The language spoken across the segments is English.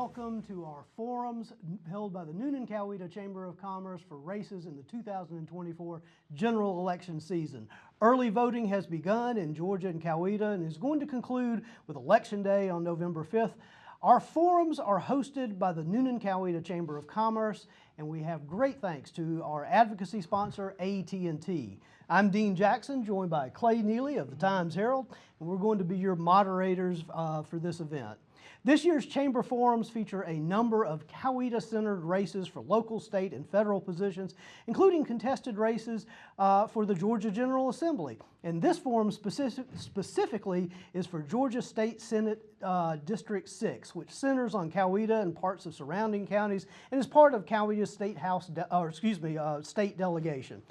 welcome to our forums held by the Noonan-Coweta Chamber of Commerce for races in the 2024 general election season. Early voting has begun in Georgia and Coweta and is going to conclude with Election Day on November 5th. Our forums are hosted by the Noonan-Coweta Chamber of Commerce, and we have great thanks to our advocacy sponsor, AT&T. I'm Dean Jackson, joined by Clay Neely of the Times-Herald, and we're going to be your moderators for this event. This year's Chamber Forums feature a number of Coweta-centered races for local, state, and federal positions, including contested races for the Georgia General Assembly. And this forum specifically is for Georgia State Senate District 6, which centers on Coweta and parts of surrounding counties and is part of Coweta's state delegation.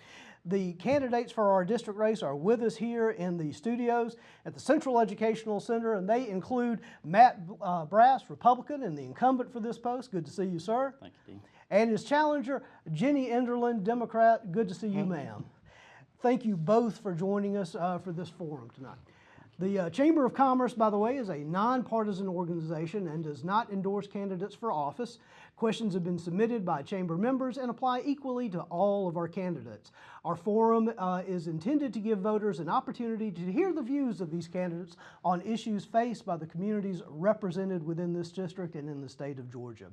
The candidates for our district race are with us here in the studios at the Central Educational Center, and they include Matt Brass, Republican, and the incumbent for this post. Good to see you, sir. Thank you, Dean. And his challenger, Jenny Enderlin, Democrat. Good to see you, ma'am. Thank you both for joining us for this forum tonight. The Chamber of Commerce, by the way, is a nonpartisan organization and does not endorse candidates for office. Questions have been submitted by Chamber members and apply equally to all of our candidates. Our forum is intended to give voters an opportunity to hear the views of these candidates on issues faced by the communities represented within this district and in the state of Georgia.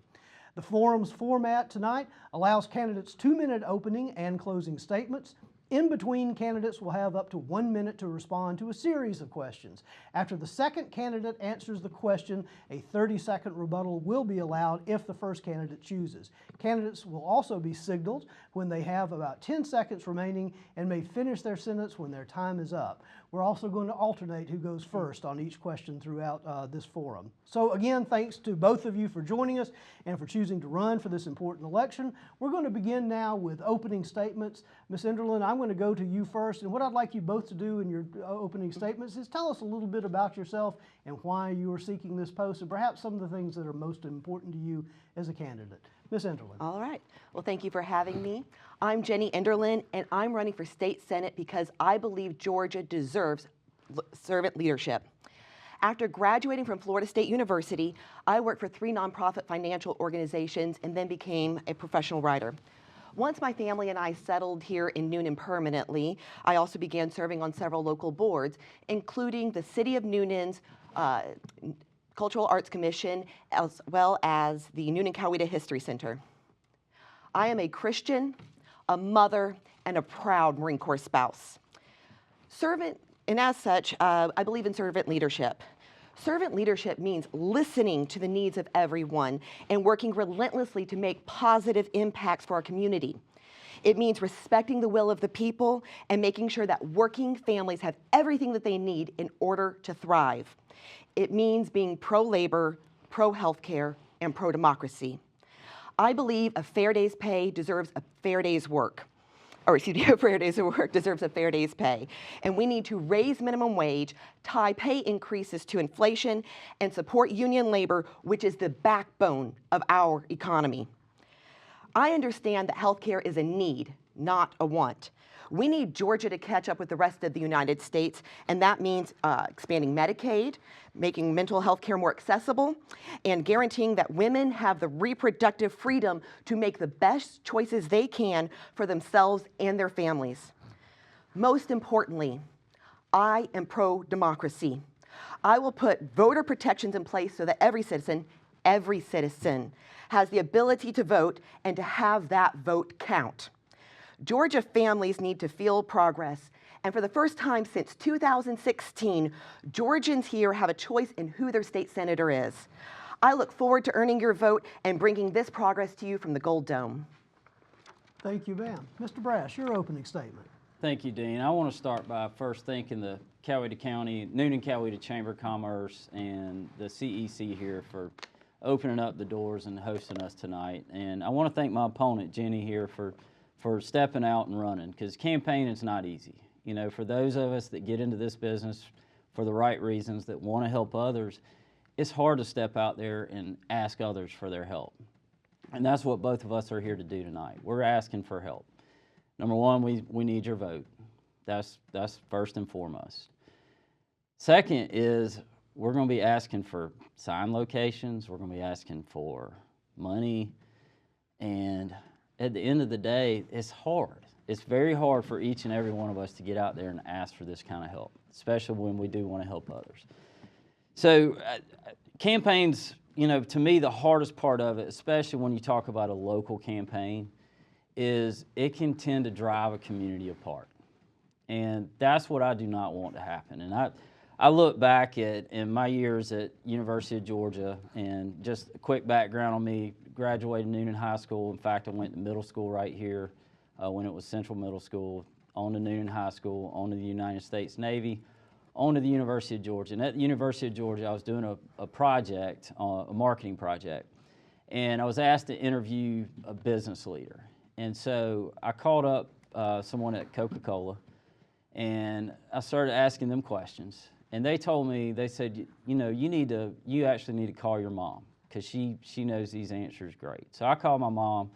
The forum's format tonight allows candidates 2-minute opening and closing statements. In between, candidates will have up to 1 minute to respond to a series of questions. After the second candidate answers the question, a 30-second rebuttal will be allowed if the first candidate chooses. Candidates will also be signaled when they have about 10 seconds remaining and may finish their sentence when their time is up. We're also going to alternate who goes first on each question throughout this forum. So again, thanks to both of you for joining us and for choosing to run for this important election. We're going to begin now with opening statements. Ms. Enderlin, I'm going to go to you first, and what I'd like you both to do in your opening statements is tell us a little bit about yourself and why you are seeking this post, and perhaps some of the things that are most important to you as a candidate. Ms. Enderlin. All right. Well, thank you for having me. I'm Jenny Enderlin, and I'm running for state senate because I believe Georgia deserves servant leadership. After graduating from Florida State University, I worked for 3 nonprofit financial organizations and then became a professional writer. Once my family and I settled here in Noonan permanently, I also began serving on several local boards, including the City of Noonan's Cultural Arts Commission, as well as the Noonan-Coweta History Center. I am a Christian, a mother, and a proud Marine Corps spouse. And as such, I believe in servant leadership. Servant leadership means listening to the needs of everyone and working relentlessly to make positive impacts for our community. It means respecting the will of the people and making sure that working families have everything that they need in order to thrive. It means being pro-labor, pro-healthcare, and pro-democracy. I believe a fair day's pay deserves a fair day's work. A fair day's work deserves a fair day's pay. And we need to raise minimum wage, tie pay increases to inflation, and support union labor, which is the backbone of our economy. I understand that healthcare is a need, not a want. We need Georgia to catch up with the rest of the United States, and that means expanding Medicaid, making mental health care more accessible, and guaranteeing that women have the reproductive freedom to make the best choices they can for themselves and their families. Most importantly, I am pro-democracy. I will put voter protections in place so that every citizen has the ability to vote and to have that vote count. Georgia families need to feel progress, and for the first time since 2016, Georgians here have a choice in who their state senator is. I look forward to earning your vote and bringing this progress to you from the Gold Dome. Thank you, ma'am. Mr. Brass, your opening statement. Thank you, Dean. I want to start by first thanking the Coweta County, Noonan-Coweta Chamber of Commerce, and the CEC here for opening up the doors and hosting us tonight. And I want to thank my opponent, Jenny, here for stepping out and running, because campaigning is not easy. You know, for those of us that get into this business for the right reasons, that want to help others, it's hard to step out there and ask others for their help. And that's what both of us are here to do tonight. We're asking for help. Number one, we need your vote. That's first and foremost. Second is we're going to be asking for sign locations, we're going to be asking for money, and at the end of the day, it's hard. It's very hard for each and every one of us to get out there and ask for this kind of help, especially when we do want to help others. So campaigns, you know, to me, the hardest part of it, especially when you talk about a local campaign, is it can tend to drive a community apart. And that's what I do not want to happen. And I look back at in my years at University of Georgia, and just a quick background on me, graduated Noonan High School. In fact, I went to middle school right here when it was Central Middle School, on to Noonan High School, on to the United States Navy, on to the University of Georgia. And at the University of Georgia, I was doing a project, a marketing project, and I was asked to interview a business leader. And so I called up someone at Coca-Cola, and I started asking them questions. And they told me, they said, you know, you actually need to call your mom, because she knows these answers great. So I called my mom.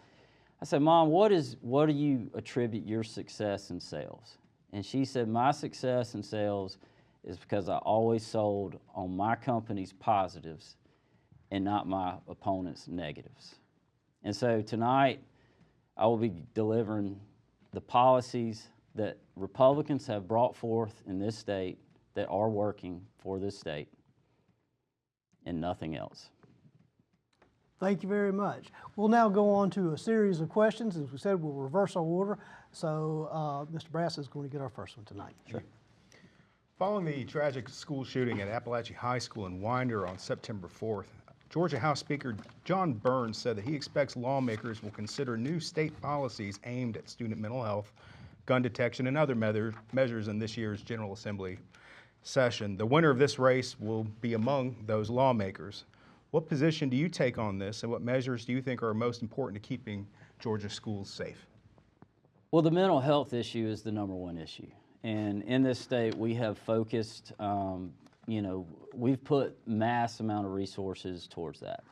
I said, Mom, what do you attribute your success in sales? And she said, my success in sales is because I always sold on my company's positives and not my opponent's negatives. And so tonight, I will be delivering the policies that Republicans have brought forth in this state that are working for this state, and nothing else. Thank you very much. We'll now go on to a series of questions. As we said, we'll reverse our order. So Mr. Brass is going to get our first one tonight. Sure. Following the tragic school shooting at Appalachian High School in Winder on September 4th, Georgia House Speaker John Burns said that he expects lawmakers will consider new state policies aimed at student mental health, gun detection, and other measures in this year's General Assembly session. The winner of this race will be among those lawmakers. What position do you take on this, and what measures do you think are most important to keeping Georgia schools safe? Well, the mental health issue is the #1 issue. And in this state, we have focused, you know, we've put mass amount of resources towards that.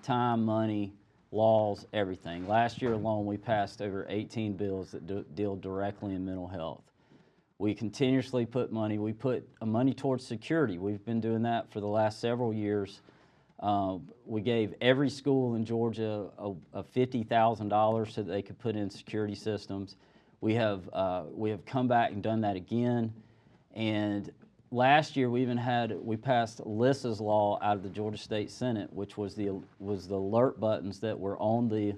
Time, money, laws, everything. Last year alone, we passed over 18 bills that deal directly in mental health. We continuously put money. We put money towards security. We've been doing that for the last several years. We gave every school in Georgia a $50,000 so that they could put in security systems. We have come back and done that again. And last year we passed Alyssa's law out of the Georgia State Senate, which was the alert buttons that were on the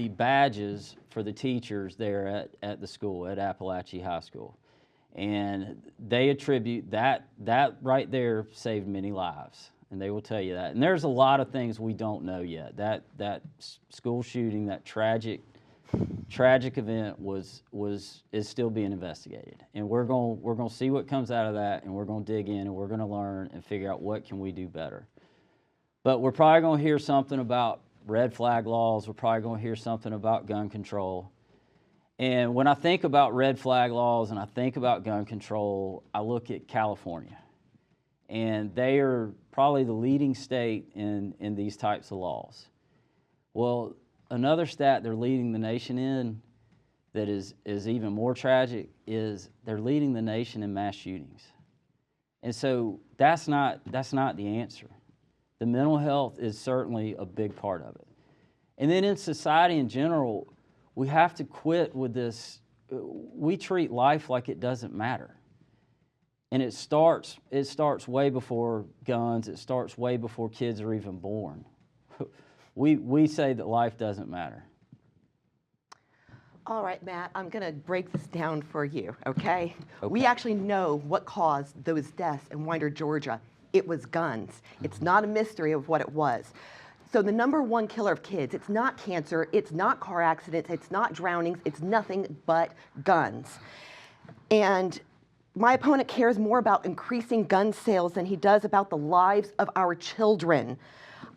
badges for the teachers there at the school at Appalachian High School. And they attribute that right there saved many lives, and they will tell you that. And there's a lot of things we don't know yet. That school shooting, that tragic event is still being investigated, and we're going to see what comes out of that, and we're going to dig in, and we're going to learn and figure out what can we do better. But we're probably going to hear something about red flag laws. We're probably going to hear something about gun control. And when I think about red flag laws and I think about gun control, I look at California. And they are probably the leading state in these types of laws. Well, another stat they're leading the nation in that is even more tragic is they're leading the nation in mass shootings. And so that's not the answer. The mental health is certainly a big part of it. And then in society in general, we have to quit with this. We treat life like it doesn't matter. And it starts way before guns. It starts way before kids are even born. We say that life doesn't matter. All right, Matt, I'm going to break this down for you, okay? We actually know what caused those deaths in Winder, Georgia. It was guns. It's not a mystery of what it was. So the #1 killer of kids, it's not cancer, it's not car accidents, it's not drownings, it's nothing but guns. And my opponent cares more about increasing gun sales than he does about the lives of our children.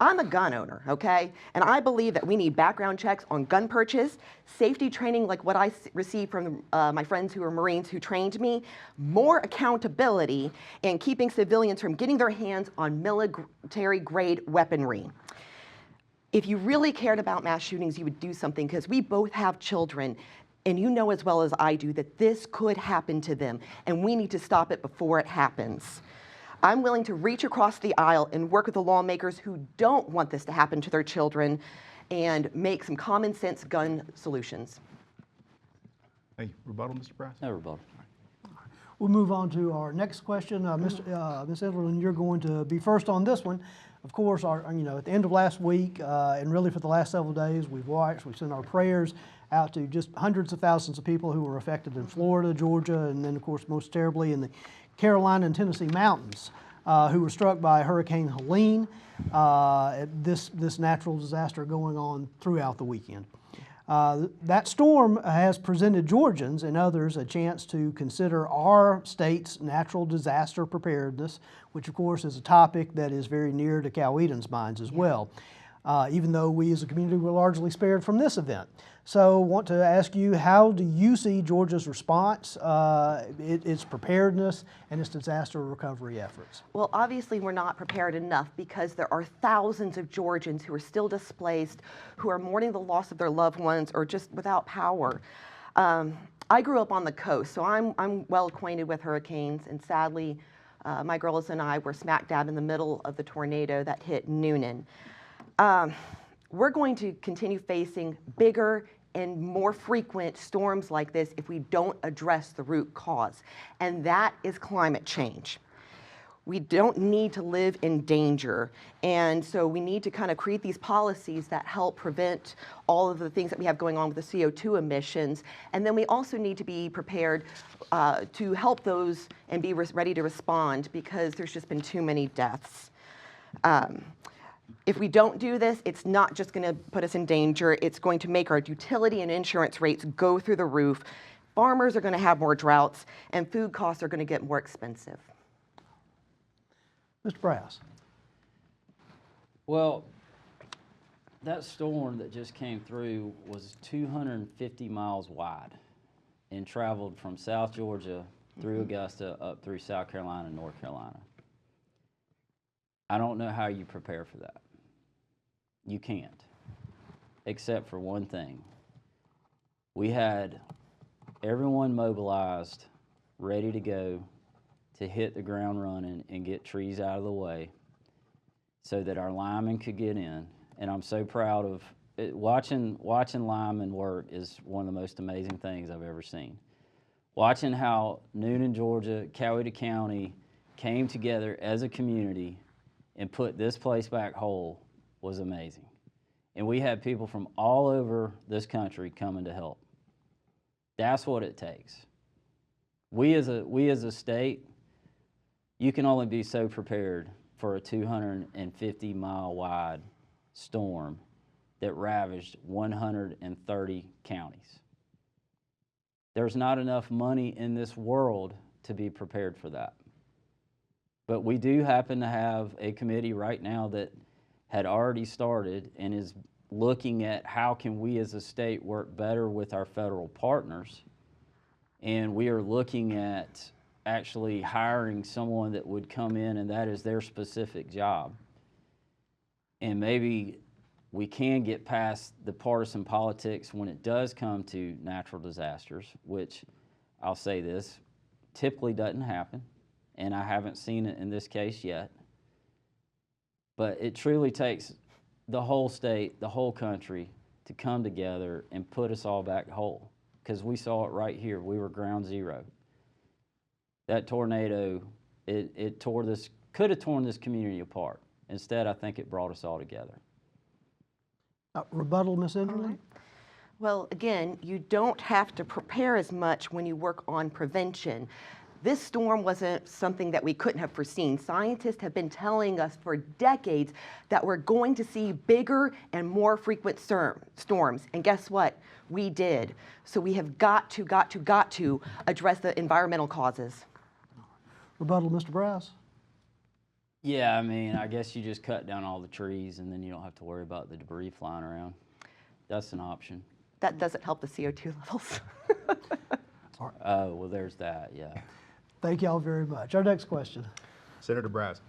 I'm a gun owner, okay? And I believe that we need background checks on gun purchase, safety training like what I received from my friends who are Marines who trained me, more accountability, and keeping civilians from getting their hands on military-grade weaponry. If you really cared about mass shootings, you would do something, because we both have children, and you know as well as I do that this could happen to them, and we need to stop it before it happens. I'm willing to reach across the aisle and work with the lawmakers who don't want this to happen to their children and make some common sense gun solutions. Thank you. Rebuttal, Mr. Price? No rebuttal. We'll move on to our next question. Ms. Enderlin, you're going to be first on this one. Of course, at the end of last week, and really for the last several days, we've sent our prayers out to just hundreds of thousands of people who were affected in Florida, Georgia, and then, of course, most terribly in the Carolina and Tennessee mountains, who were struck by Hurricane Helene, this natural disaster going on throughout the weekend. That storm has presented Georgians and others a chance to consider our state's natural disaster preparedness, which of course is a topic that is very near to Cowetans' minds as well, even though we as a community were largely spared from this event. So I want to ask you, how do you see Georgia's response, its preparedness, and its disaster recovery efforts? Well, obviously we're not prepared enough because there are thousands of Georgians who are still displaced, who are mourning the loss of their loved ones or just without power. I grew up on the coast, so I'm well acquainted with hurricanes, and sadly, my girls and I were smack dab in the middle of the tornado that hit Noonan. We're going to continue facing bigger and more frequent storms like this if we don't address the root cause, and that is climate change. We don't need to live in danger, and so we need to kind of create these policies that help prevent all of the things that we have going on with the CO2 emissions, and then we also need to be prepared to help those and be ready to respond, because there's just been too many deaths. If we don't do this, it's not just going to put us in danger, it's going to make our utility and insurance rates go through the roof. Farmers are going to have more droughts, and food costs are going to get more expensive. Mr. Brass. Well, that storm that just came through was 250 miles wide and traveled from South Georgia through Augusta up through South Carolina and North Carolina. I don't know how you prepare for that. You can't, except for one thing. We had everyone mobilized, ready to go, to hit the ground running and get trees out of the way so that our linemen could get in. And I'm so proud of it. Watching linemen work is one of the most amazing things I've ever seen. Watching how Noonan, Georgia, Coweta County came together as a community and put this place back whole was amazing. And we had people from all over this country coming to help. That's what it takes. We as a state, you can only be so prepared for a 250-mile wide storm that ravaged 130 counties. There's not enough money in this world to be prepared for that. But we do happen to have a committee right now that had already started and is looking at how can we as a state work better with our federal partners. And we are looking at actually hiring someone that would come in and that is their specific job. And maybe we can get past the partisan politics when it does come to natural disasters, which I'll say this, typically doesn't happen. And I haven't seen it in this case yet. But it truly takes the whole state, the whole country, to come together and put us all back whole. Because we saw it right here. We were ground zero. That tornado, it could have torn this community apart. Instead, I think it brought us all together. Rebuttal, Ms. Enderlin? Well, again, you don't have to prepare as much when you work on prevention. This storm wasn't something that we couldn't have foreseen. Scientists have been telling us for decades that we're going to see bigger and more frequent storms. And guess what? We did. So we have got to address the environmental causes. Rebuttal, Mr. Brass? Yeah, I mean, I guess you just cut down all the trees and then you don't have to worry about the debris flying around. That's an option. That doesn't help the CO2 levels. Oh, well, there's that, yeah. Thank y'all very much. Our next question. Senator Brass.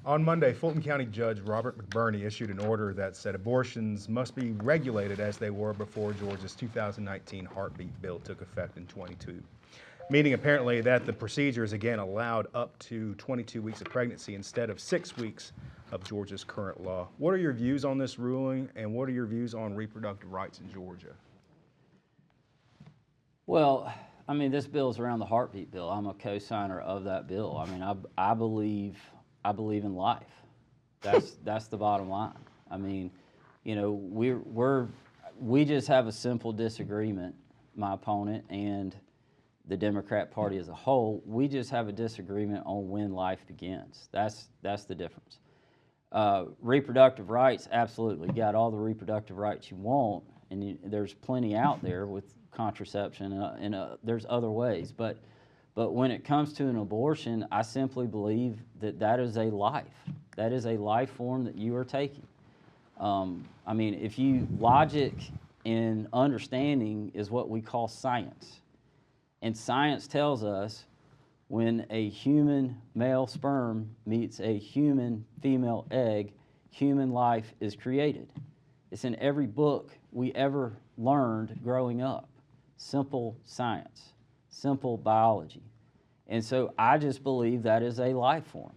On Monday, Fulton County Judge Robert McBurney issued an order that said abortions must be regulated as they were before Georgia's 2019 heartbeat bill took effect in '22. meaning apparently that the procedure is again allowed up to 22 weeks of pregnancy instead of 6 weeks of Georgia's current law. What are your views on this ruling, and what are your views on reproductive rights in Georgia? Well, I mean, this bill's around the heartbeat bill. I'm a co-signer of that bill. I mean, I believe in life. That's the bottom line. I mean, you know, we just have a simple disagreement, my opponent and the Democrat Party as a whole. We just have a disagreement on when life begins. That's the difference. Reproductive rights, absolutely. You got all the reproductive rights you want, and there's plenty out there with contraception, and there's other ways. But when it comes to an abortion, I simply believe that is a life. That is a life form that you are taking. I mean, if you logic and understanding is what we call science, and science tells us when a human male sperm meets a human female egg, human life is created. It's in every book we ever learned growing up. Simple science, simple biology. And so I just believe that is a life form.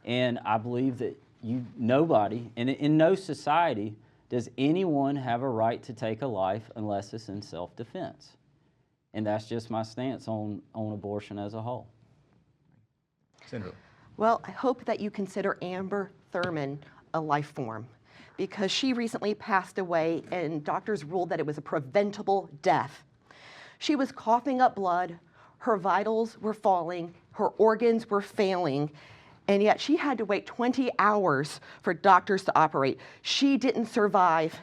And I believe that nobody, and in no society, does anyone have a right to take a life unless it's in self-defense. And that's just my stance on abortion as a whole. Senator. Well, I hope that you consider Amber Thurman a life form, because she recently passed away and doctors ruled that it was a preventable death. She was coughing up blood, her vitals were falling, her organs were failing, and yet she had to wait 20 hours for doctors to operate. She didn't survive,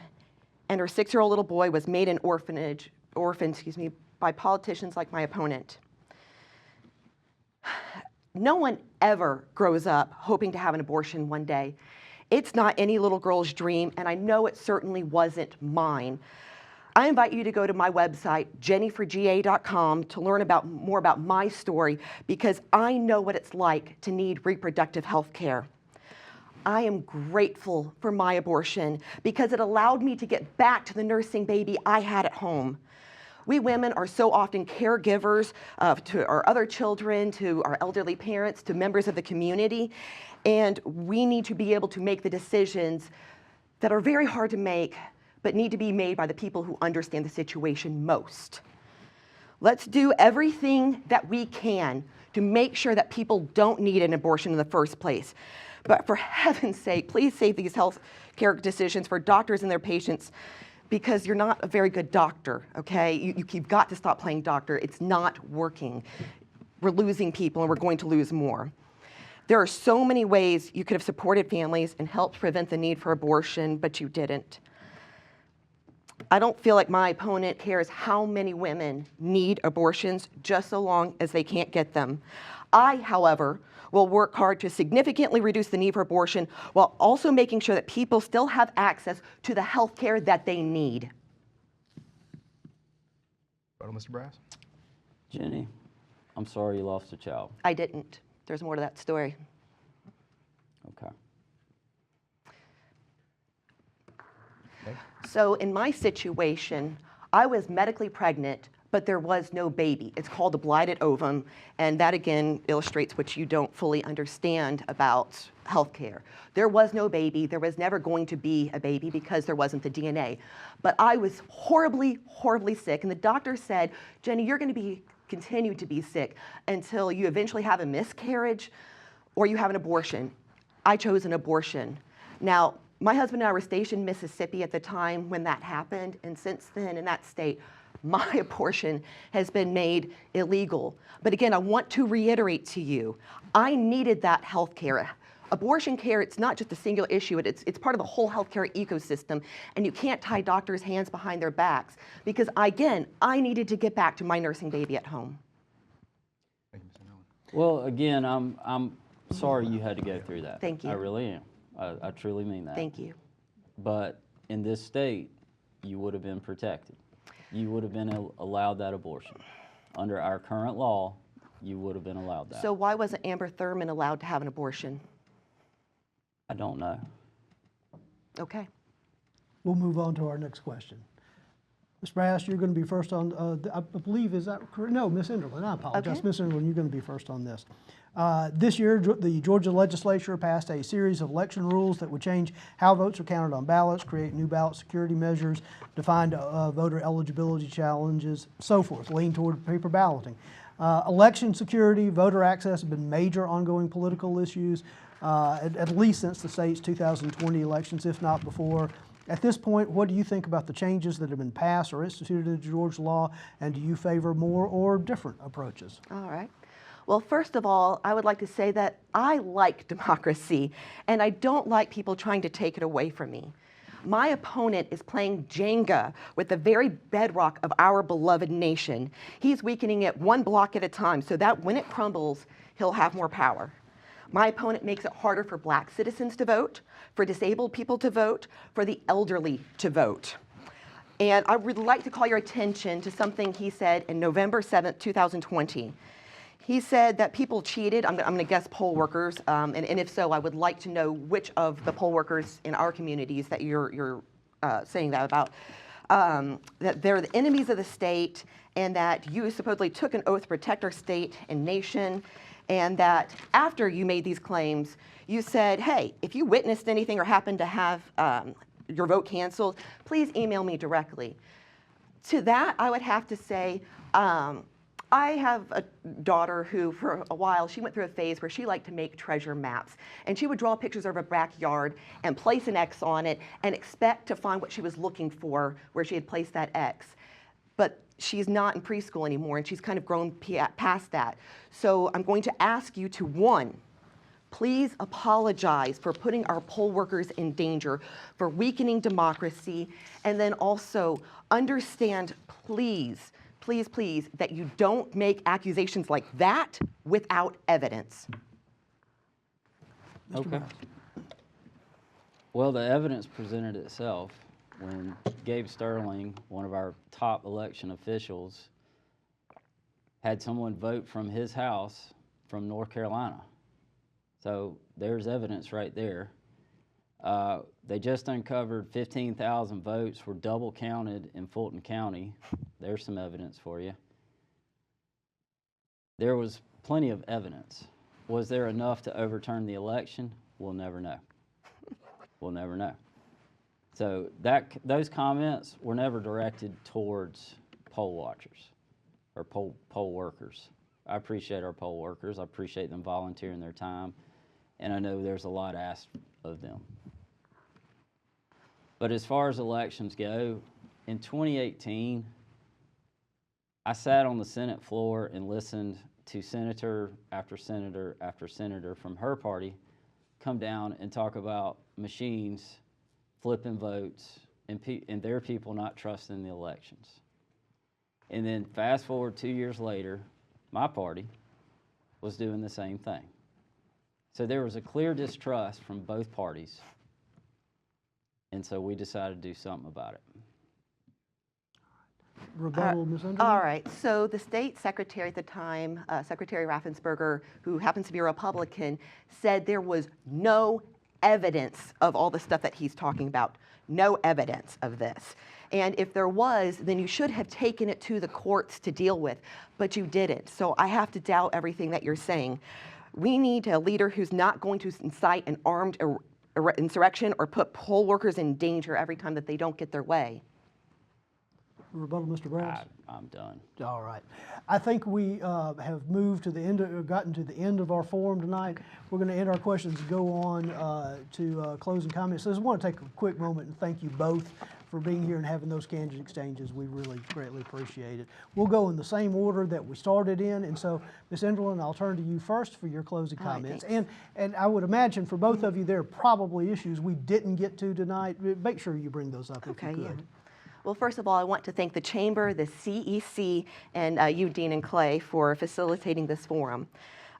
and her 6-year-old little boy was made an orphan, by politicians like my opponent. No one ever grows up hoping to have an abortion one day. It's not any little girl's dream, and I know it certainly wasn't mine. I invite you to go to my website, jennyforga.com, to learn more about my story, because I know what it's like to need reproductive health care. I am grateful for my abortion because it allowed me to get back to the nursing baby I had at home. We women are so often caregivers to our other children, to our elderly parents, to members of the community, and we need to be able to make the decisions that are very hard to make, but need to be made by the people who understand the situation most. Let's do everything that we can to make sure that people don't need an abortion in the first place. But for heaven's sake, please save these health care decisions for doctors and their patients, because you're not a very good doctor, okay? You've got to stop playing doctor. It's not working. We're losing people, and we're going to lose more. There are so many ways you could have supported families and helped prevent the need for abortion, but you didn't. I don't feel like my opponent cares how many women need abortions, just so long as they can't get them. I, however, will work hard to significantly reduce the need for abortion while also making sure that people still have access to the health care that they need. Mr. Brass? Jenny, I'm sorry you lost a child. I didn't. There's more to that story. Okay. So in my situation, I was medically pregnant, but there was no baby. It's called a blighted ovum, and that again illustrates what you don't fully understand about healthcare. There was no baby. There was never going to be a baby because there wasn't the DNA. But I was horribly, horribly sick, and the doctor said, Jenny, you're going to continue to be sick until you eventually have a miscarriage or you have an abortion. I chose an abortion. Now, my husband and I were stationed in Mississippi at the time when that happened, and since then, in that state, my abortion has been made illegal. But again, I want to reiterate to you, I needed that health care. Abortion care, it's not just a singular issue, it's part of the whole healthcare ecosystem, and you can't tie doctors' hands behind their backs, because again, I needed to get back to my nursing baby at home. Thank you, Mr. Miller. Well, again, I'm sorry you had to go through that. Thank you. I really am. I truly mean that. Thank you. But in this state, you would have been protected. You would have been allowed that abortion. Under our current law, you would have been allowed that. So why wasn't Amber Thurman allowed to have an abortion? I don't know. Okay. We'll move on to our next question. Ms. Brass, you're going to be first on, I believe, is that correct? No, Ms. Enderlin, I apologize. Okay. Ms. Enderlin, you're going to be first on this. This year, the Georgia legislature passed a series of election rules that would change how votes are counted on ballots, create new ballot security measures, define voter eligibility challenges, so forth, lean toward paper balloting. Election security, voter access have been major ongoing political issues, at least since the state's 2020 elections, if not before. At this point, what do you think about the changes that have been passed or instituted in Georgia law, and do you favor more or different approaches? All right. Well, first of all, I would like to say that I like democracy, and I don't like people trying to take it away from me. My opponent is playing Jenga with the very bedrock of our beloved nation. He's weakening it one block at a time so that when it crumbles, he'll have more power. My opponent makes it harder for black citizens to vote, for disabled people to vote, for the elderly to vote. And I would like to call your attention to something he said in November 7th, 2020. He said that people cheated. I'm going to guess poll workers, and if so, I would like to know which of the poll workers in our communities that you're saying that about. That they're the enemies of the state, and that you supposedly took an oath to protect our state and nation, and that after you made these claims, you said, hey, if you witnessed anything or happened to have your vote canceled, please email me directly. To that, I would have to say, I have a daughter who, for a while, she went through a phase where she liked to make treasure maps. And she would draw pictures of her backyard and place an X on it and expect to find what she was looking for where she had placed that X. But she's not in preschool anymore, and she's kind of grown past that. So I'm going to ask you to, one, please apologize for putting our poll workers in danger, for weakening democracy, and then also understand, please, please, please, that you don't make accusations like that without evidence. Okay. Well, the evidence presented itself when Gabe Sterling, one of our top election officials, had someone vote from his house from North Carolina. So there's evidence right there. They just uncovered 15,000 votes were double counted in Fulton County. There's some evidence for you. There was plenty of evidence. Was there enough to overturn the election? We'll never know. We'll never know. So those comments were never directed towards poll watchers or poll workers. I appreciate our poll workers. I appreciate them volunteering their time, and I know there's a lot asked of them. But as far as elections go, in 2018, I sat on the Senate floor and listened to senator after senator after senator from her party come down and talk about machines flipping votes and their people not trusting the elections. And then fast forward 2 years later, my party was doing the same thing. So there was a clear distrust from both parties. And so we decided to do something about it. Rebuttal, Ms. Underwood? All right, so the state secretary at the time, Secretary Raffensperger, who happens to be a Republican, said there was no evidence of all the stuff that he's talking about. No evidence of this. And if there was, then you should have taken it to the courts to deal with, but you didn't. So I have to doubt everything that you're saying. We need a leader who's not going to incite an armed insurrection or put poll workers in danger every time that they don't get their way. Rebuttal, Mr. Brass? I'm done. All right. I think we have moved to the end, gotten to the end of our forum tonight. We're going to end our questions and go on to closing comments. So I just want to take a quick moment and thank you both for being here and having those candid exchanges. We really greatly appreciate it. We'll go in the same order that we started in, and so Ms. Enderlin, I'll turn to you first for your closing comments. And I would imagine for both of you, there are probably issues we didn't get to tonight. Make sure you bring those up if you could. Yeah. Well, first of all, I want to thank the Chamber, the CEC, and you, Dean and Clay, for facilitating this forum.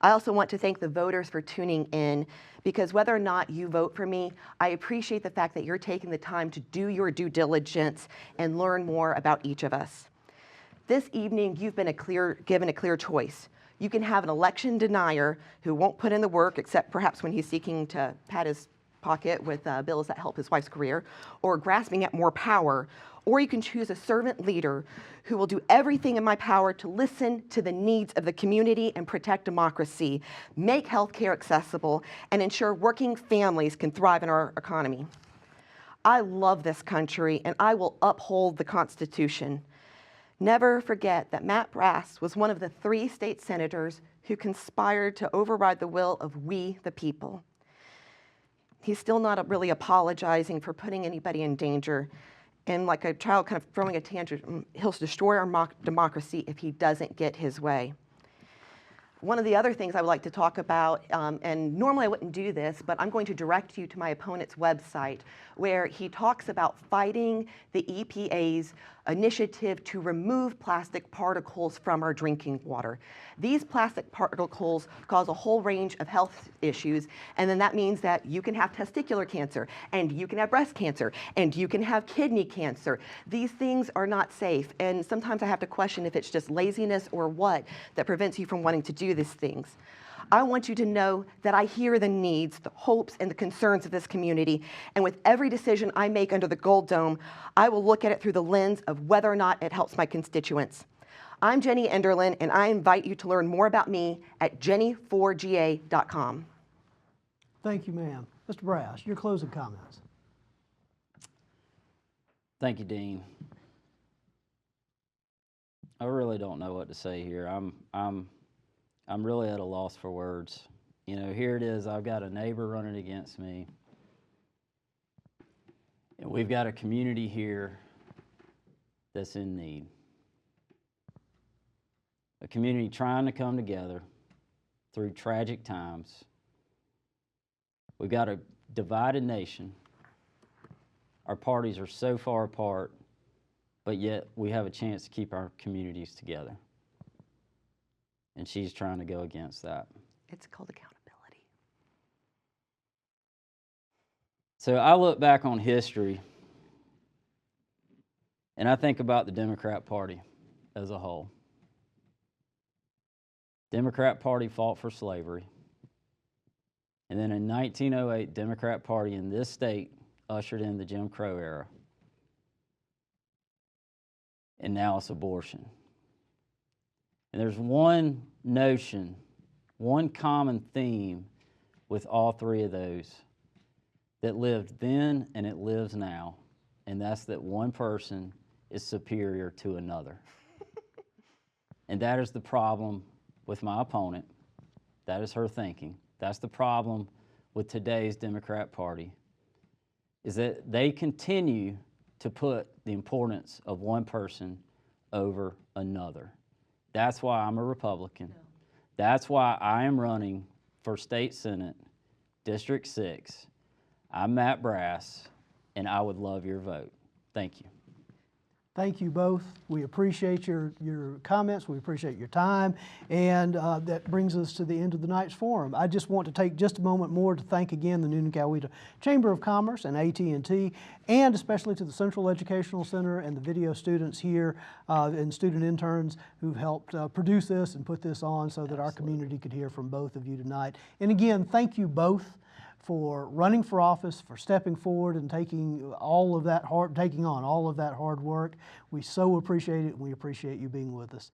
I also want to thank the voters for tuning in, because whether or not you vote for me, I appreciate the fact that you're taking the time to do your due diligence and learn more about each of us. This evening, you've been given a clear choice. You can have an election denier who won't put in the work, except perhaps when he's seeking to pat his pocket with bills that help his wife's career, or grasping at more power, or you can choose a servant leader who will do everything in my power to listen to the needs of the community and protect democracy, make healthcare accessible, and ensure working families can thrive in our economy. I love this country, and I will uphold the Constitution. Never forget that Matt Brass was one of the 3 state senators who conspired to override the will of we, the people. He's still not really apologizing for putting anybody in danger. And like a child kind of throwing a tantrum, he'll destroy our democracy if he doesn't get his way. One of the other things I would like to talk about, and normally I wouldn't do this, but I'm going to direct you to my opponent's website, where he talks about fighting the EPA's initiative to remove plastic particles from our drinking water. These plastic particles cause a whole range of health issues, and then that means that you can have testicular cancer, and you can have breast cancer, and you can have kidney cancer. These things are not safe, and sometimes I have to question if it's just laziness or what that prevents you from wanting to do these things. I want you to know that I hear the needs, the hopes, and the concerns of this community, and with every decision I make under the Gold Dome, I will look at it through the lens of whether or not it helps my constituents. I'm Jenny Enderlin, and I invite you to learn more about me at jenny4ga.com. Thank you, ma'am. Mr. Brass, your closing comments. Thank you, Dean. I really don't know what to say here. I'm really at a loss for words. You know, here it is, I've got a neighbor running against me. And we've got a community here that's in need. A community trying to come together through tragic times. We've got a divided nation. Our parties are so far apart, but yet we have a chance to keep our communities together. And she's trying to go against that. It's called accountability. So I look back on history, and I think about the Democrat Party as a whole. Democrat Party fought for slavery. And then in 1908, Democrat Party in this state ushered in the Jim Crow era. And now it's abortion. And there's one notion, one common theme with all 3 of those that lived then and it lives now, and that's that one person is superior to another. And that is the problem with my opponent. That is her thinking. That's the problem with today's Democrat Party, is that they continue to put the importance of one person over another. That's why I'm a Republican. That's why I am running for State Senate, District 6. I'm Matt Brass, and I would love your vote. Thank you. Thank you both. We appreciate your comments. We appreciate your time. And that brings us to the end of the night's forum. I just want to take just a moment more to thank again the Noonan-Coweta Chamber of Commerce and AT&T, and especially to the Central Educational Center and the video students here and student interns who've helped produce this and put this on so that our community could hear from both of you tonight. And again, thank you both for running for office, for stepping forward and taking on all of that hard work. We so appreciate it, and we appreciate you being with us.